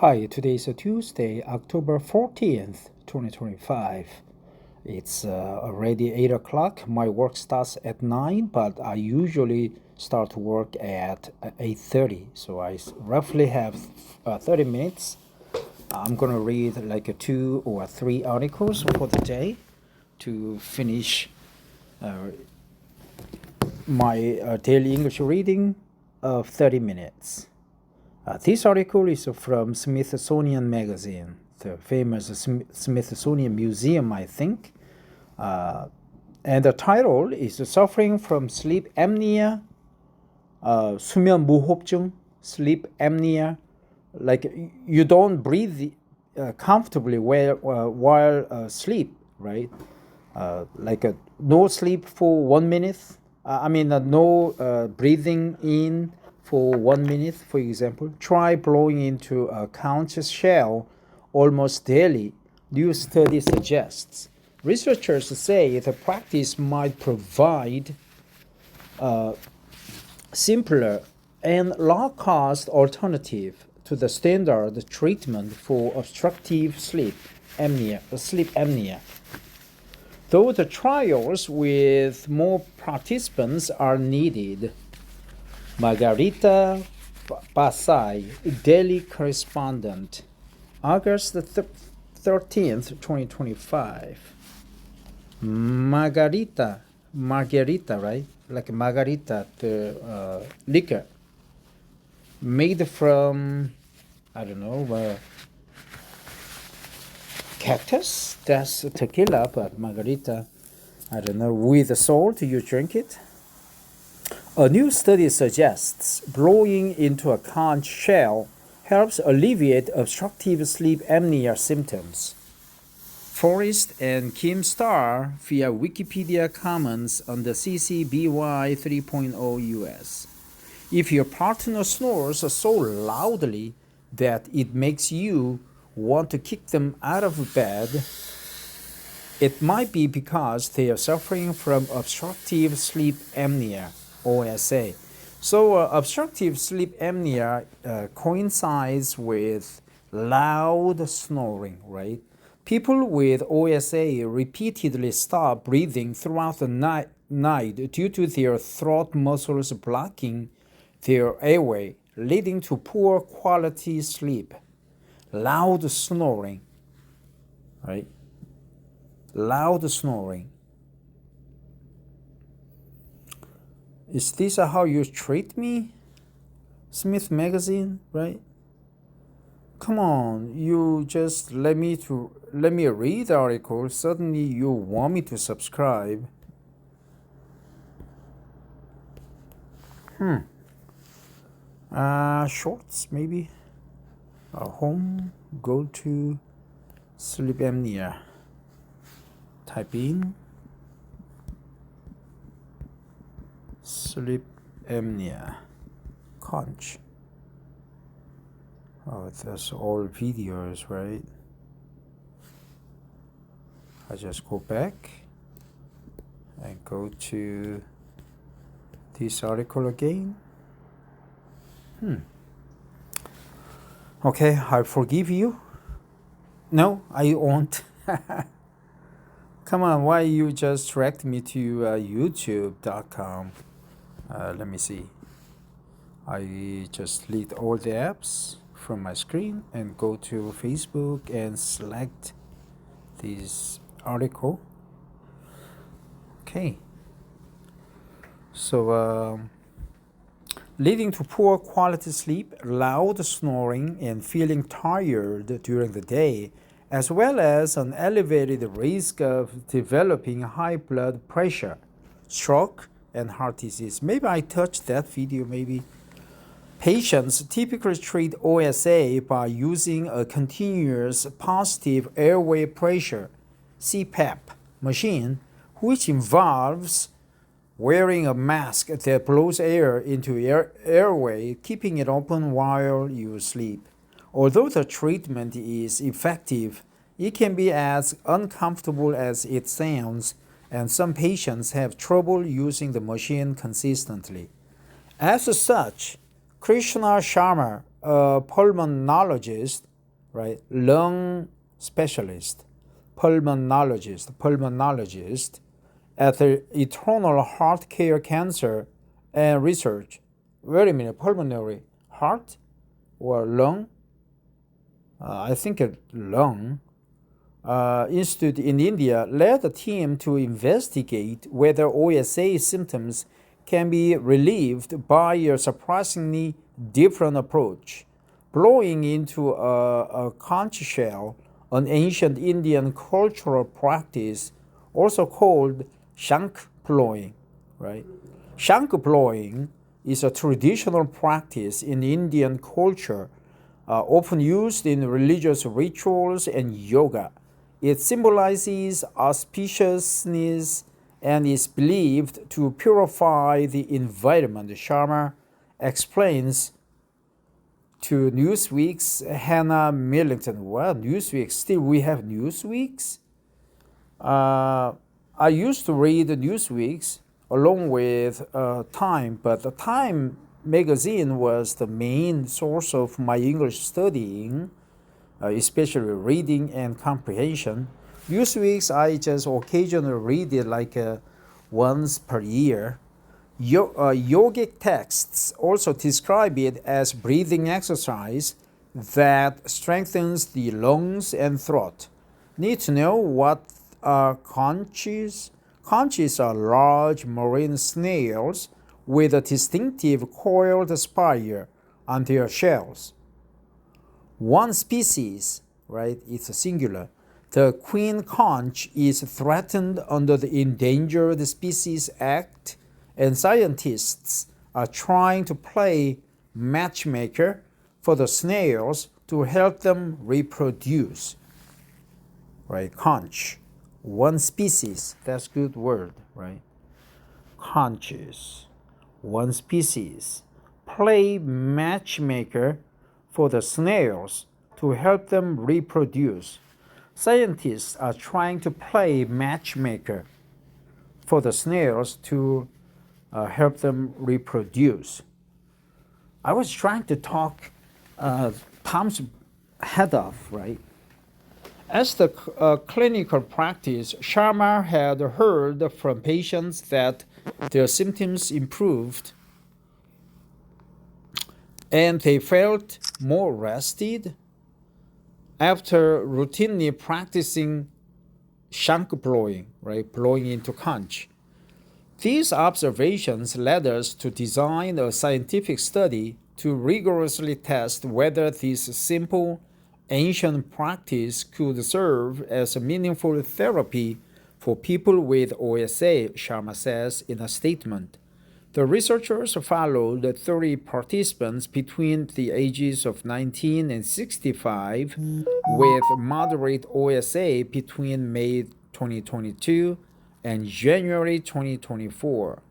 Hi, today is Tuesday, October 14th, 2025. It's already 8 o'clock. My work starts at 9, but I usually start work at 8:30. So I roughly have 30 minutes. I'm going to read like 2 or 3 articles for the day to finish my daily English reading of 30 minutes. This article is from Smithsonian Magazine, the famous Smithsonian Museum, I think. And the title is Suffering from Sleep Apnea, 수면무호흡증, sleep apnea. Like you don't breathe comfortably while asleep, right? No sleep for 1 minute. No breathing in for 1 minute, for example. Try blowing into a conch shell almost daily. New study suggests. Researchers say the practice might provide a simpler and low-cost alternative to the standard treatment for obstructive sleep apnea. Though the trials with more participants are needed. Margarita Basai, Daily Correspondent, August 13th, 2025. Margarita, right? Like margarita, the liquor made from, cactus. That's tequila, but margarita, with salt, you drink it. A new study suggests blowing into a conch shell helps alleviate obstructive sleep apnea symptoms. Forrest and Kim Starr via Wikipedia comments on the CCBY 3.0 US. If your partner snores so loudly that it makes you want to kick them out of bed, it might be because they are suffering from obstructive sleep apnea, OSA. So obstructive sleep apnea coincides with loud snoring, right? People with OSA repeatedly stop breathing throughout the night due to their throat muscles blocking their airway, leading to poor quality sleep. Loud snoring, right? Loud snoring. Is this how you treat me? Smith Magazine, right? Come on, you just let me read the article. Suddenly you want me to subscribe. Shorts maybe. Home, go to sleep apnea. Type in sleep apnea, Conch. Oh, that's all videos, right? I just go back and go to this article again. Okay, I forgive you. No, I won't. Come on, why you just direct me to youtube.com? Let me see. I just delete all the apps from my screen and go to Facebook and select this article. Okay. So, leading to poor quality sleep, loud snoring, and feeling tired during the day, as well as an elevated risk of developing high blood pressure, stroke, and heart disease. Maybe I touched that video, maybe. Patients typically treat OSA by using a continuous positive airway pressure (CPAP) machine, which involves wearing a mask that blows air into airway, keeping it open while you sleep. Although the treatment is effective, it can be as uncomfortable as it sounds, and some patients have trouble using the machine consistently. As such, Krishna Sharma, a pulmonologist, right? Lung specialist, pulmonologist at the Eternal Heart Care Cancer and Research. Wait a minute, pulmonary heart or lung? I think a lung. Institute in India led a team to investigate whether OSA symptoms can be relieved by a surprisingly different approach, blowing into a conch shell, an ancient Indian cultural practice, also called shank blowing. Right? Shank blowing is a traditional practice in Indian culture, often used in religious rituals and yoga. It symbolizes auspiciousness and is believed to purify the environment. Sharma explains to Newsweek's Hannah Millington. Well, Newsweek, still we have Newsweeks? I used to read the Newsweeks along with Time, but the Time magazine was the main source of my English studying, especially reading and comprehension. Newsweeks, I just occasionally read it like once per year. Yogic texts also describe it as breathing exercise that strengthens the lungs and throat. Need to know what are conches? Conches are large marine snails with a distinctive coiled spire on their shells. One species, right, it's a singular, the queen conch is threatened under the Endangered Species Act, and scientists are trying to play matchmaker for the snails to help them reproduce. Right, conch, one species, that's a good word, right? Conches, one species, play matchmaker for the snails to help them reproduce. Scientists are trying to play matchmaker for the snails to help them reproduce. I was trying to talk Tom's head off, right? As the clinical practice, Sharma had heard from patients that their symptoms improved and they felt more rested after routinely practicing shank blowing, right, blowing into conch. These observations led us to design a scientific study to rigorously test whether this simple ancient practice could serve as a meaningful therapy for people with OSA, Sharma says in a statement. The researchers followed 30 participants between the ages of 19 and 65 with moderate OSA between May 2022 and January 2024.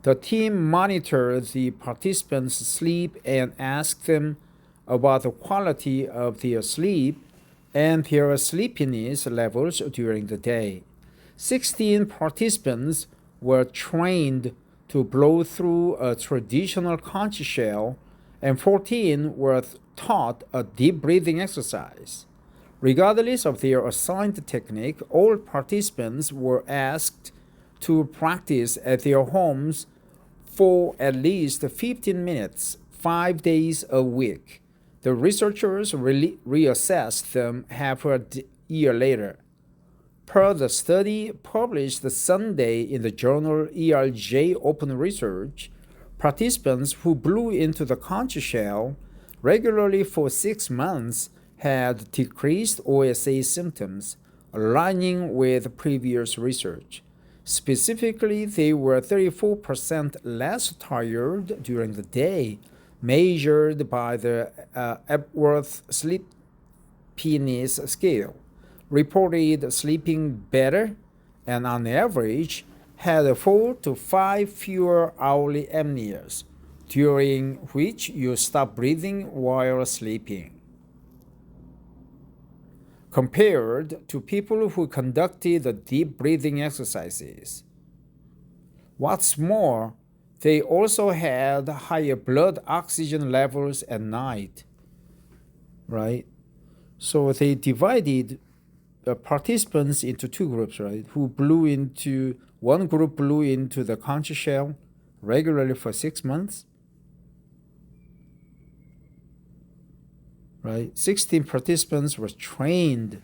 The team monitored the participants' sleep and asked them about the quality of their sleep and their sleepiness levels during the day. 16 participants were trained to blow through a traditional conch shell, and 14 were taught a deep breathing exercise. Regardless of their assigned technique, all participants were asked to practice at their homes for at least 15 minutes, 5 days a week. The researchers reassessed them half a year later. Per the study published Sunday in the journal ERJ Open Research, participants who blew into the conch shell regularly for 6 months had decreased OSA symptoms, aligning with previous research. Specifically, they were 34% less tired during the day, measured by the Epworth Sleepiness Scale, reported sleeping better, and on average had 4 to 5 fewer hourly apneas, during which you stop breathing while sleeping, compared to people who conducted the deep breathing exercises. What's more, they also had higher blood oxygen levels at night. right? So they divided participants into two groups, right? One group blew into the conch shell regularly for 6 months, right? 16 participants were trained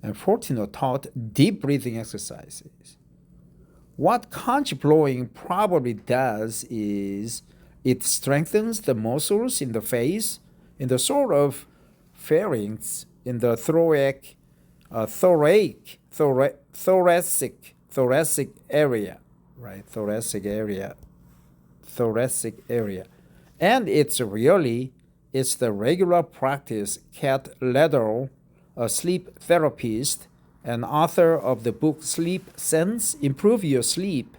and 14 were taught deep breathing exercises. What conch blowing probably does is it strengthens the muscles in the face, in the sort of pharynx, in the thoracic area, right? Thoracic area. And it's the regular practice. Kat Lederl, a sleep therapist and author of the book Sleep Sense, Improve Your Sleep,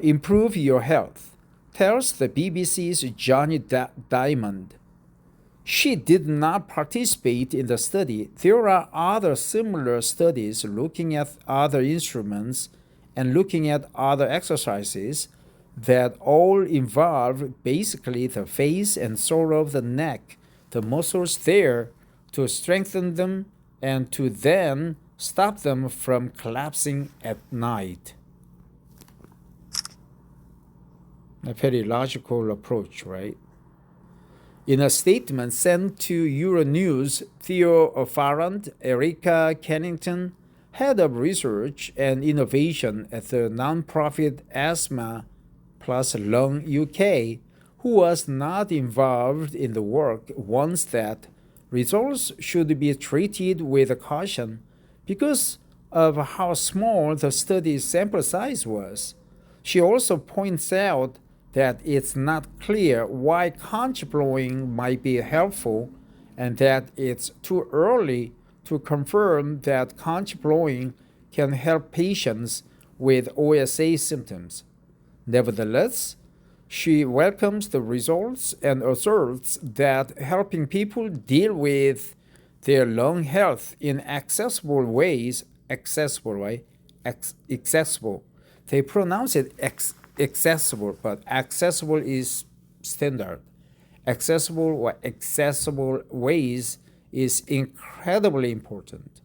Improve Your Health, tells the BBC's Johnny Diamond. She did not participate in the study. There are other similar studies looking at other instruments and looking at other exercises that all involve basically the face and sort of the neck, the muscles there to strengthen them and to then stop them from collapsing at night. A very logical approach, right? In a statement sent to Euronews, Theo Farrand, Erica Kennington, head of research and innovation at the nonprofit Asthma Plus Lung UK, who was not involved in the work, warns that results should be treated with caution because of how small the study's sample size was. She also points out that it's not clear why conch blowing might be helpful and that it's too early to confirm that conch blowing can help patients with OSA symptoms. Nevertheless, she welcomes the results and asserts that helping people deal with their lung health in accessible ways, accessible. They pronounce it accessible, but accessible is standard. Accessible ways is incredibly important.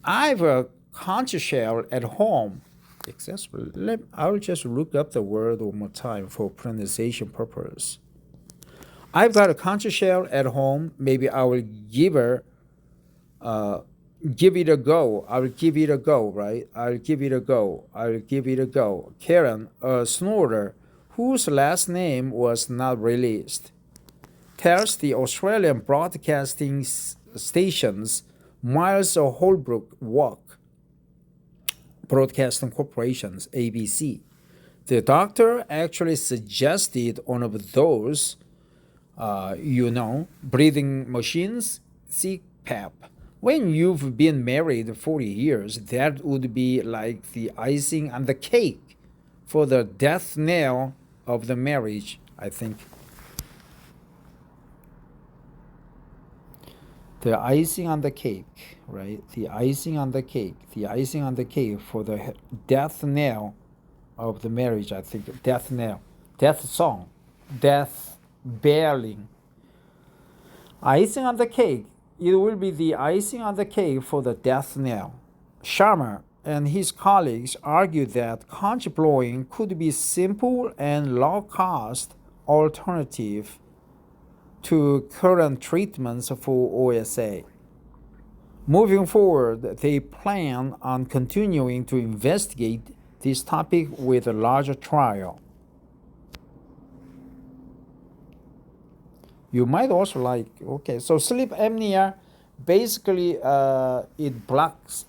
I have a conch shell at home. Accessible. I'll just look up the word one more time for pronunciation purpose. I've got a conch shell at home. Maybe I will give it a go. I'll give it a go, right? I'll give it a go. Karen, a snorter, whose last name was not released, tells the Australian broadcasting station's Miles Holbrook Walk Broadcasting Corporation's ABC. The doctor actually suggested one of those, breathing machines, CPAP. When you've been married 40 years, that would be like the icing on the cake for the death knell of the marriage, I think. The icing on the cake, right? The icing on the cake for the death knell of the marriage, I think. Death knell, death song, death belling. Icing on the cake. It will be the icing on the cake for the death knell. Sharma and his colleagues argue that conch blowing could be simple and low-cost alternative to current treatments for OSA. Moving forward, they plan on continuing to investigate this topic with a larger trial. You might also so sleep apnea, basically it blocks,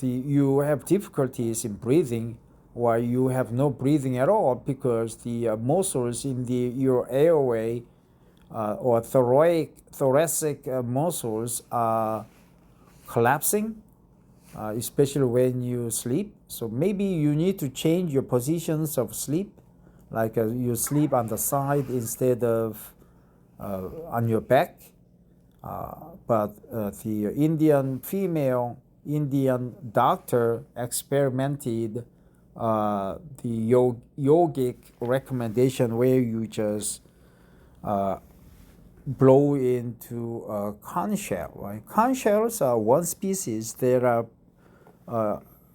you have difficulties in breathing or you have no breathing at all because the muscles in your airway or thoracic muscles are collapsing, especially when you sleep. So maybe you need to change your positions of sleep, like you sleep on the side instead of on your back. But the Indian doctor experimented the yogic recommendation where you just blow into a conch shell, right? Conch shells are one species. They are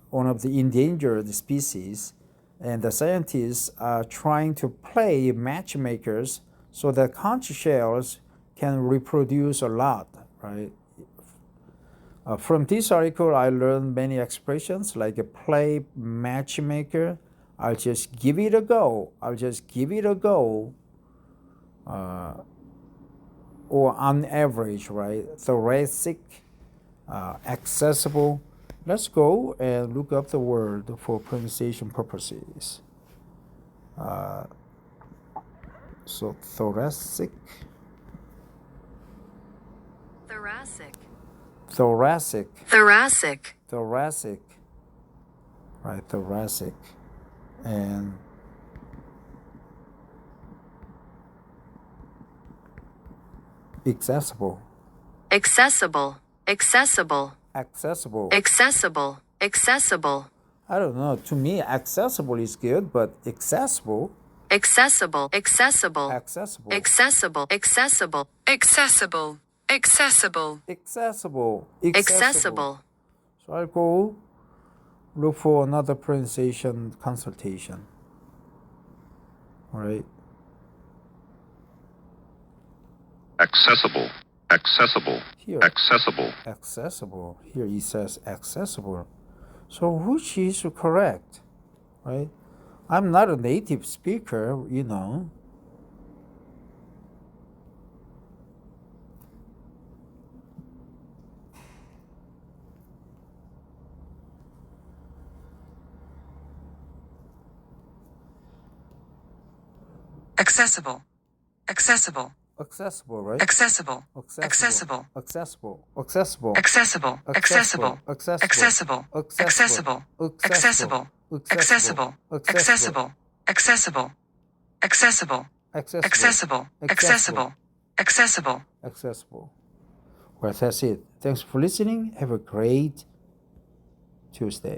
one of the endangered species, and the scientists are trying to play matchmakers so that conch shells can reproduce a lot, right? From this article, I learned many expressions like a play matchmaker. I'll just give it a go. I'll just give it a go. Or on average, right? Thoracic, accessible. Let's go and look up the word for pronunciation purposes. So thoracic. Thoracic. Thoracic. Thoracic. Thoracic. Right, thoracic. And accessible. Accessible. Accessible. Accessible. Accessible. Accessible. I don't know. To me, accessible is good, but accessible. Accessible. Accessible. Accessible. Accessible. Accessible. Accessible. Accessible. Accessible. Accessible. So I'll go look for another pronunciation consultation. All right. Accessible. Accessible. Here. Accessible. Accessible. Here it says accessible. So which is correct? Right? I'm not a native speaker, you know. Accessible. Accessible. Accessible, right? Accessible. Accessible. Accessible. Accessible. Accessible. Accessible. Accessible. Accessible. Accessible. Accessible. Accessible. Accessible. Accessible. Accessible. Accessible. Accessible. Accessible. Well, that's it. Thanks for listening. Have a great Tuesday.